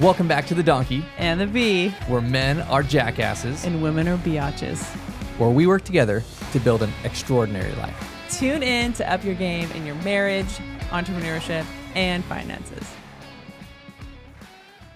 Welcome back to The Donkey, And the B. where men are jackasses, And women are biatches. where we work together to build an extraordinary life. Tune in to up your game in your marriage, entrepreneurship, and finances.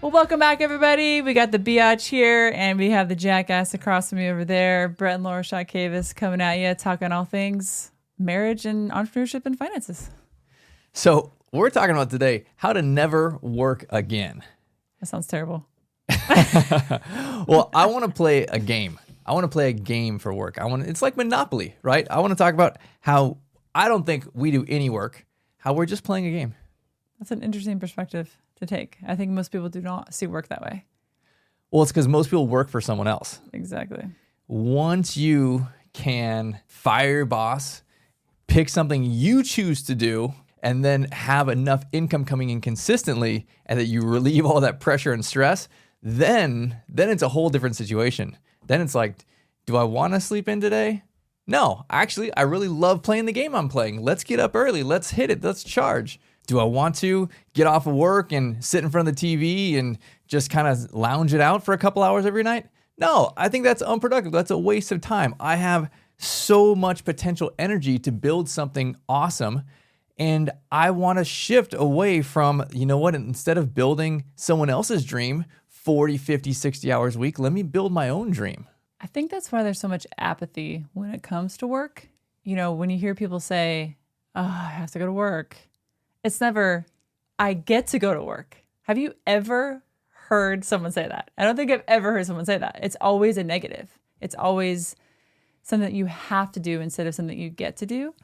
Well, welcome back, everybody. We got the biatch here, and we have the jackass across from me over there. Brett and Laura Shotkavis coming at you, talking all things marriage and entrepreneurship and finances. So we're talking about today how to never work again. That sounds terrible. Well, I want to play a game. I want to play a game for work. It's like Monopoly, right? I want to talk about how I don't think we do any work, how we're just playing a game. That's an interesting perspective to take. I think most people do not see work that way. Well, it's because most people work for someone else. Exactly. Once you can fire your boss, pick something you choose to do, and then have enough income coming in consistently and that you relieve all that pressure and stress, then it's a whole different situation. Then it's like, do I want to sleep in today? No, actually, I really love playing the game I'm playing. Let's get up early. Let's hit it. Let's charge. Do I want to get off of work and sit in front of the TV and just kind of lounge it out for a couple hours every night? No, I think that's unproductive. That's a waste of time. I have so much potential energy to build something awesome. And I want to shift away from, you know what, instead of building someone else's dream, 40, 50, 60 hours a week, let me build my own dream. I think that's why there's so much apathy when it comes to work. You know, when you hear people say, oh, I have to go to work, it's never, I get to go to work. Have you ever heard someone say that? I don't think I've ever heard someone say that. It's always a negative. It's always something that you have to do instead of something that you get to do.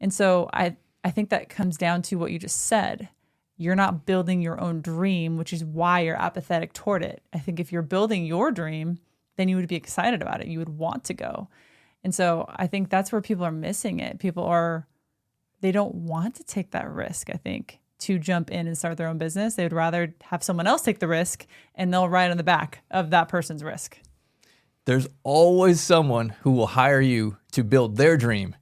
And so I think that comes down to what you just said. You're not building your own dream, which is why you're apathetic toward it. I think if you're building your dream, then you would be excited about it. You would want to go. And so I think that's where people are missing it. They don't want to take that risk, I think, to jump in and start their own business. They would rather have someone else take the risk and they'll ride on the back of that person's risk. There's always someone who will hire you to build their dream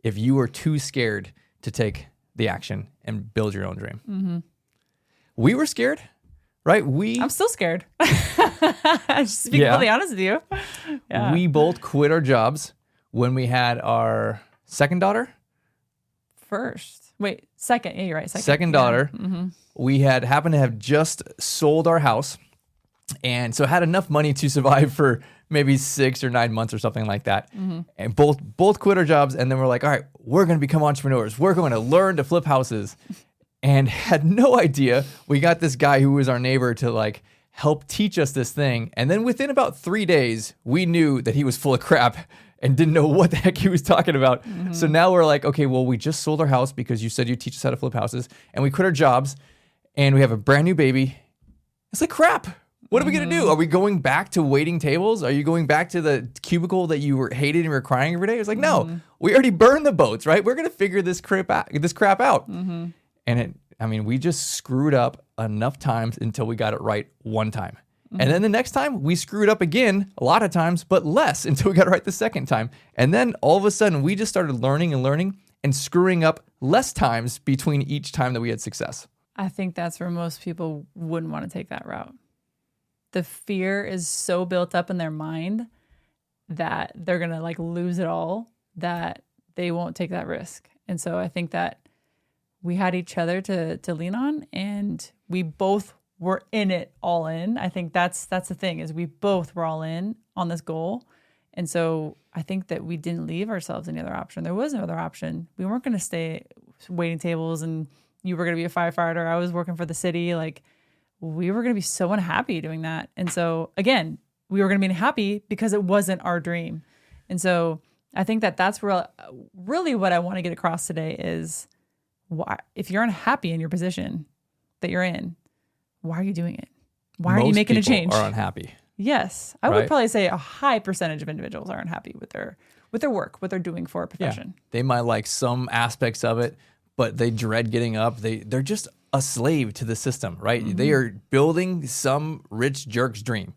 if you are too scared to take the action and build your own dream. Mm-hmm. We were scared, right? I'm still scared. Just to be completely honest with you. Yeah. We both quit our jobs when we had our second daughter. Second. Yeah, you're right. Second daughter. Yeah. Mm-hmm. We happened to have just sold our house. And so had enough money to survive for maybe 6 or 9 months or something like that. Mm-hmm. And both quit our jobs. And then we're like, all right, we're going to become entrepreneurs. We're going to learn to flip houses. And had no idea. We got this guy who was our neighbor to like help teach us this thing. And then within about 3 days, we knew that he was full of crap and didn't know what the heck he was talking about. Mm-hmm. So now we're like, okay, well, we just sold our house because you said you'd teach us how to flip houses. And we quit our jobs and we have a brand new baby. It's like crap. What are we going to do? Are we going back to waiting tables? Are you going back to the cubicle that you hated and were crying every day? It's like, no, we already burned the boats, right? We're going to figure this crap out. Mm-hmm. And we just screwed up enough times until we got it right one time. Mm-hmm. And then the next time we screwed up again, a lot of times, but less until we got it right the second time. And then all of a sudden we just started learning and screwing up less times between each time that we had success. I think that's where most people wouldn't want to take that route. The fear is so built up in their mind that they're going to like lose it all, that they won't take that risk. And so I think that we had each other to lean on, and we both were in it all in. I think that's the thing, is we both were all in on this goal. And so I think that we didn't leave ourselves any other option. There was no other option. We weren't going to stay waiting tables and you were going to be a firefighter. I was working for the city. Like, we were going to be so unhappy doing that. And so again, we were going to be unhappy because it wasn't our dream. And so I think that that's really what I want to get across today is, why, if you're unhappy in your position that you're in, why are you doing it? Why are you making a change? Most people are unhappy. Yes. I would probably say a high percentage of individuals are unhappy with their work, what they're doing for a profession. Yeah. They might like some aspects of it, but they dread getting up. They're just a slave to the system, right? Mm-hmm. They are building some rich jerk's dream.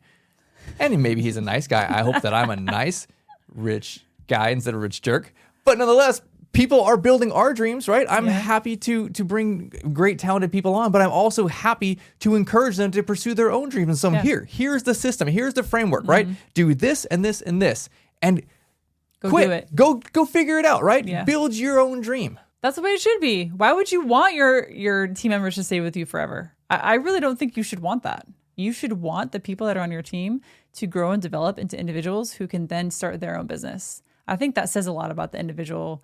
And maybe he's a nice guy. I hope that I'm a nice, rich guy instead of rich jerk. But nonetheless, people are building our dreams, right? I'm Yeah. happy to bring great talented people on, but I'm also happy to encourage them to pursue their own dreams. And so here's the system, here's the framework, right? Do this and this and this, and Go quit. do it. Go figure it out, right? Yeah. Build your own dream. That's the way it should be. Why would you want your team members to stay with you forever? I really don't think you should want that. You should want the people that are on your team to grow and develop into individuals who can then start their own business. I think that says a lot about the individual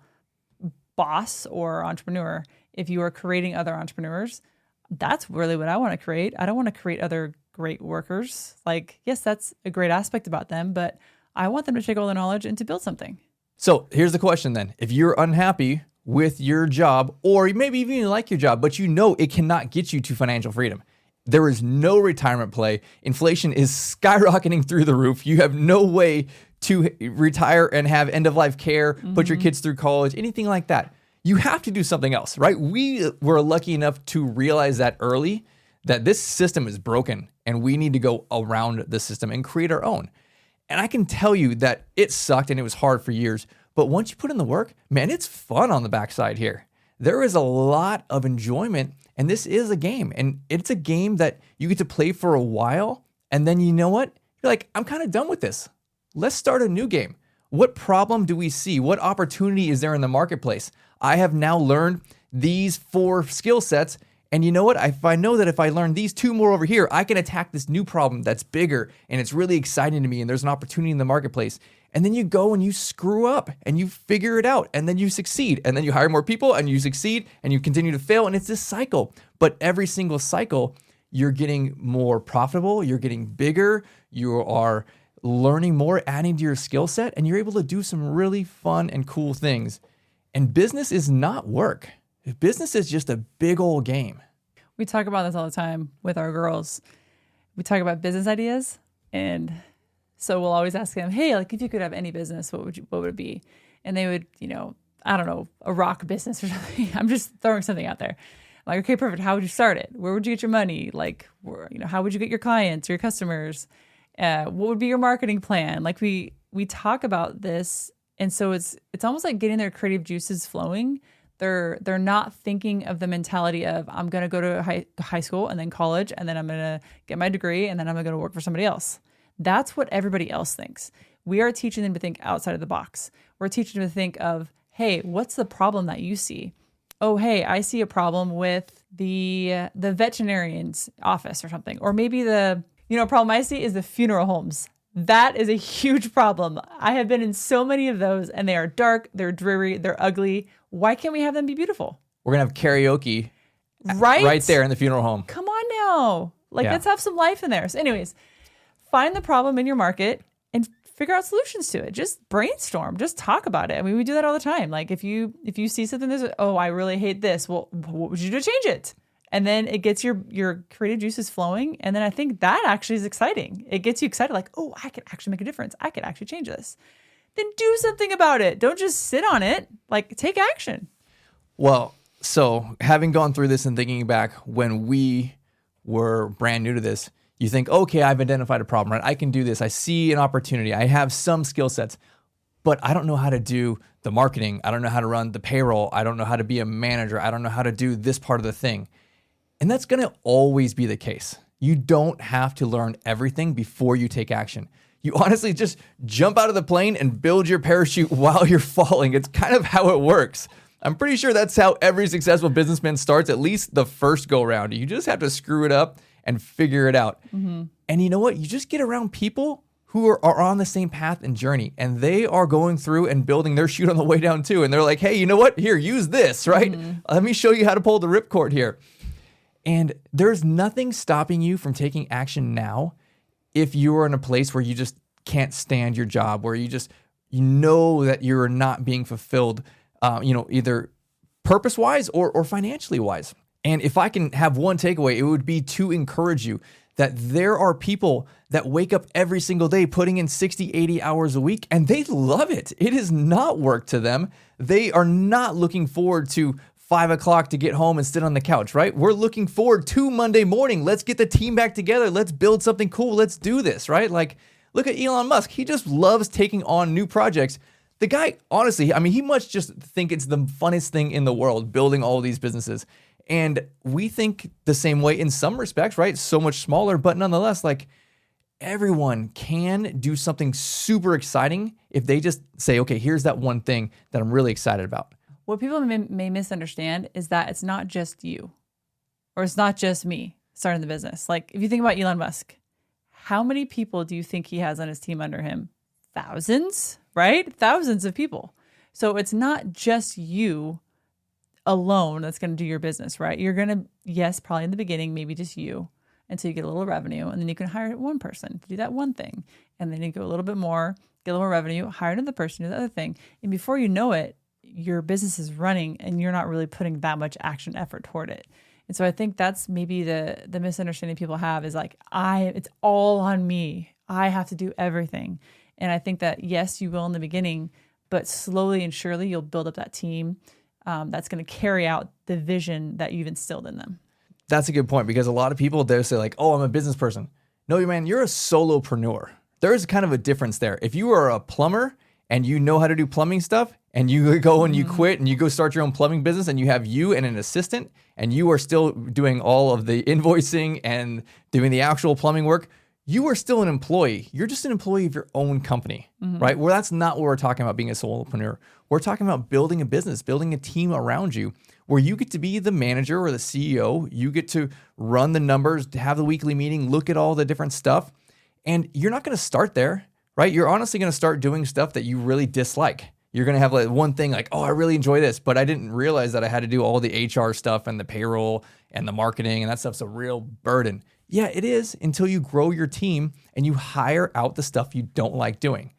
boss or entrepreneur. If you are creating other entrepreneurs, that's really what I want to create. I don't want to create other great workers. Like, yes, that's a great aspect about them, but I want them to take all the knowledge and to build something. So here's the question then. If you're unhappy with your job, or maybe even you like your job, but you know it cannot get you to financial freedom, there is no retirement play. Inflation is skyrocketing through the roof. You have no way to retire and have end-of-life care, put your kids through college, anything like that. You have to do something else, right? We were lucky enough to realize that early, that this system is broken and we need to go around the system and create our own. And I can tell you that it sucked and it was hard for years, but once you put in the work, man, it's fun on the backside here. There is a lot of enjoyment, and this is a game, and it's a game that you get to play for a while, and then you know what? You're like, I'm kind of done with this. Let's start a new game. What problem do we see? What opportunity is there in the marketplace? I have now learned these 4 skill sets, and you know what? If I know that if I learn these 2 more over here, I can attack this new problem that's bigger, and it's really exciting to me, and there's an opportunity in the marketplace. And then you go and you screw up and you figure it out, and then you succeed, and then you hire more people and you succeed and you continue to fail. And it's this cycle, but every single cycle, you're getting more profitable, you're getting bigger, you are learning more, adding to your skill set, and you're able to do some really fun and cool things. And business is not work. Business is just a big old game. We talk about this all the time with our girls. We talk about business ideas, and so we'll always ask them, hey, like if you could have any business, what would it be? And they would, I don't know, a rock business or something. I'm just throwing something out there. I'm like, okay, perfect. How would you start it? Where would you get your money? Like, how would you get your clients, your customers? What would be your marketing plan? Like we talk about this. And so it's almost like getting their creative juices flowing. They're not thinking of the mentality of, I'm going to go to high school and then college, and then I'm going to get my degree, and then I'm going to go to work for somebody else. That's what everybody else thinks. We are teaching them to think outside of the box. We're teaching them to think of, hey, what's the problem that you see? Oh, hey, I see a problem with the veterinarian's office or something. Or maybe the problem I see is the funeral homes. That is a huge problem. I have been in so many of those, and they are dark, they're dreary, they're ugly. Why can't we have them be beautiful? We're going to have karaoke right there in the funeral home. Come on now. Let's have some life in there. So anyways, find the problem in your market and figure out solutions to it. Just brainstorm. Just talk about it. I mean, we do that all the time. Like if you see something that's, oh, I really hate this. Well, what would you do to change it? And then it gets your creative juices flowing. And then I think that actually is exciting. It gets you excited. Like, oh, I could actually make a difference. I could actually change this. Then do something about it. Don't just sit on it. Like, take action. Well, so having gone through this and thinking back when we were brand new to this, you think, okay, I've identified a problem, right? I can do this. I see an opportunity. I have some skill sets, but I don't know how to do the marketing. I don't know how to run the payroll. I don't know how to be a manager. I don't know how to do this part of the thing. And that's going to always be the case. You don't have to learn everything before you take action. You honestly just jump out of the plane and build your parachute while you're falling. It's kind of how it works. I'm pretty sure that's how every successful businessman starts, at least the first go round. You just have to screw it up and figure it out. Mm-hmm. And you know what? You just get around people who are on the same path and journey, and they are going through and building their chute on the way down too. And they're like, hey, you know what? Here, use this, right? Mm-hmm. Let me show you how to pull the ripcord here. And there's nothing stopping you from taking action now if you're in a place where you just can't stand your job, where you know that you're not being fulfilled, either purpose-wise or financially-wise. And if I can have one takeaway, it would be to encourage you that there are people that wake up every single day putting in 60, 80 hours a week, and they love it. It is not work to them. They are not looking forward to 5 o'clock to get home and sit on the couch, right? We're looking forward to Monday morning. Let's get the team back together. Let's build something cool. Let's do this, right? Like, look at Elon Musk. He just loves taking on new projects. The guy, honestly, I mean, he must just think it's the funnest thing in the world, building all these businesses. And we think the same way in some respects, right? So much smaller, but nonetheless, like everyone can do something super exciting if they just say, okay, here's that one thing that I'm really excited about. What people may misunderstand is that it's not just you, or it's not just me starting the business. Like if you think about Elon Musk, how many people do you think he has on his team under him? Thousands, right? Thousands of people. So it's not just you alone that's going to do your business, right? You're going to, yes, probably in the beginning, maybe just you until you get a little revenue. And then you can hire one person to do that one thing. And then you go a little bit more, get a little more revenue, hire another person to do the other thing. And before you know it, your business is running and you're not really putting that much action effort toward it. And so I think that's maybe the misunderstanding people have is like, it's all on me. I have to do everything. And I think that, yes, you will in the beginning, but slowly and surely you'll build up that team that's going to carry out the vision that you've instilled in them. That's a good point, because a lot of people, they'll say like, oh, I'm a business person. No, man, you're a solopreneur. There's kind of a difference there. If you are a plumber and you know how to do plumbing stuff and you go and you quit and you go start your own plumbing business and you have you and an assistant and you are still doing all of the invoicing and doing the actual plumbing work, you are still an employee. You're just an employee of your own company, right? Well, that's not what we're talking about being a solopreneur. We're talking about building a business, building a team around you where you get to be the manager or the CEO. You get to run the numbers, have the weekly meeting, look at all the different stuff. And you're not going to start there, right? You're honestly going to start doing stuff that you really dislike. You're going to have like one thing like, oh, I really enjoy this, but I didn't realize that I had to do all the HR stuff and the payroll and the marketing, and that stuff's a real burden. Yeah, it is, until you grow your team and you hire out the stuff you don't like doing.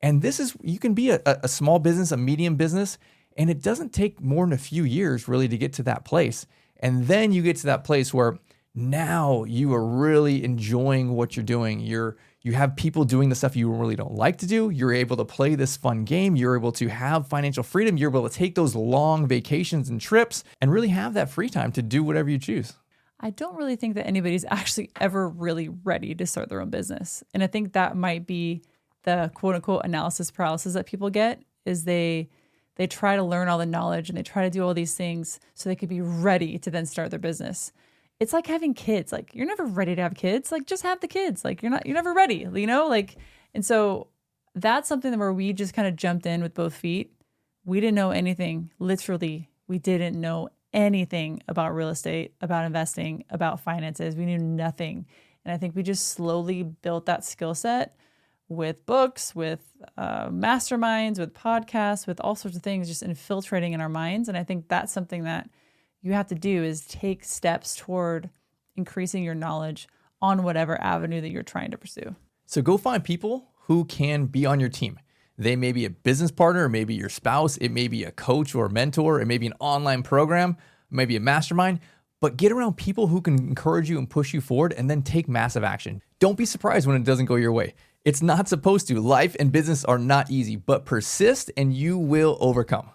And this is, you can be a small business, a medium business, and it doesn't take more than a few years really to get to that place. And then you get to that place where now you are really enjoying what you're doing. You have people doing the stuff you really don't like to do. You're able to play this fun game. You're able to have financial freedom. You're able to take those long vacations and trips and really have that free time to do whatever you choose. I don't really think that anybody's actually ever really ready to start their own business. And I think that might be the quote unquote analysis paralysis that people get, is they try to learn all the knowledge and they try to do all these things so they could be ready to then start their business. It's like having kids. Like, you're never ready to have kids. Like, just have the kids. Like, you're never ready, you know? Like, and so that's something where we just kind of jumped in with both feet. We didn't know anything. Literally, we didn't know anything about real estate, about investing, about finances. We knew nothing. And I think we just slowly built that skill set with books, with masterminds, with podcasts, with all sorts of things, just infiltrating in our minds. And I think that's something that you have to do, is take steps toward increasing your knowledge on whatever avenue that you're trying to pursue. So go find people who can be on your team. They may be a business partner, it may be your spouse, it may be a coach or a mentor, it may be an online program, maybe a mastermind, but get around people who can encourage you and push you forward, and then take massive action. Don't be surprised when it doesn't go your way. It's not supposed to. Life and business are not easy, but persist and you will overcome.